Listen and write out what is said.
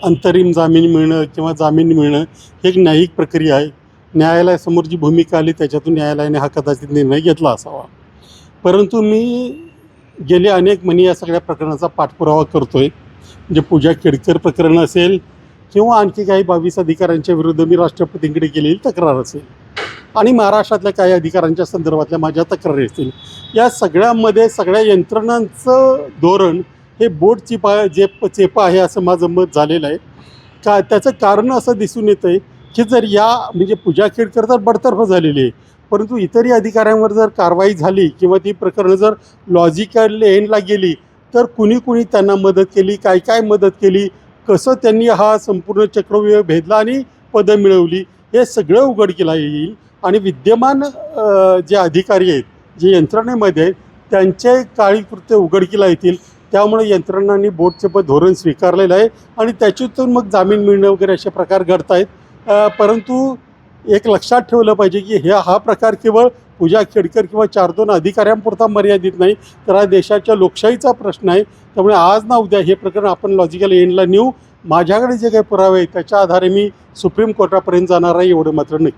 अंतरिम जामीन मिळणं किंवा जामीन मिळणं ही एक न्यायिक प्रक्रिया आहे. न्यायालयासमोर जी भूमिका आली त्याच्यातून न्यायालयाने हा कदाचित निर्णय घेतला असावा. परंतु मी गेले अनेक महिने या सगळ्या प्रकरणाचा पाठपुरावा करतो आहे. म्हणजे पूजा केडकर प्रकरण असेल किंवा आणखी काही 22 अधिकाऱ्यांच्या विरुद्ध मी राष्ट्रपतींकडे केलेली तक्रार असेल आणि महाराष्ट्रातल्या काही अधिकाऱ्यांच्या संदर्भातल्या माझ्या तक्रारी असतील. या सगळ्यामध्ये सगळ्या यंत्रणांचं धोरण हे बोट चेपा आहे असं माझं मत झालेलं आहे. त्याचं कारण असं दिसून येतं आहे की जर म्हणजे पूजा केडकर तर बडतर्फ झालेली आहे, परंतु इतरही अधिकाऱ्यांवर जर कारवाई झाली किंवा ती प्रकरणं जर लॉजिकल एंडला गेली तर कुणी त्यांना मदत केली, काय मदत केली, कसं त्यांनी हा संपूर्ण चक्रव्यूह भेदला आणि पदं मिळवली, हे सगळं उघडकीला येईल. आणि विद्यमान जे अधिकारी आहेत, जे यंत्रणेमध्ये आहेत, त्यांचे काळी कृत्य उघडकीला येतील. त्यामुळे यंत्रणांनी बोटचेप धोरण स्वीकारलेलं आहे आणि त्याच्यातून मग जामीन मिळणं वगैरे असे प्रकार घडत आहेत. परंतु एक लक्षात ठेवलं पाहिजे की हा प्रकार केवळ पूजा केडकर किंवा 4-2 अधिकाऱ्यांपुरता मर्यादित नाही, तर हा देशाच्या लोकशाहीचा प्रश्न आहे. त्यामुळे आज ना उद्या हे प्रकरण आपण लॉजिकल एंडला नेऊ. माझ्याकडे जे काही पुरावे आहेत त्याच्या आधारे मी सुप्रीम कोर्टापर्यंत जाणार आहे, एवढं मात्र नक्की.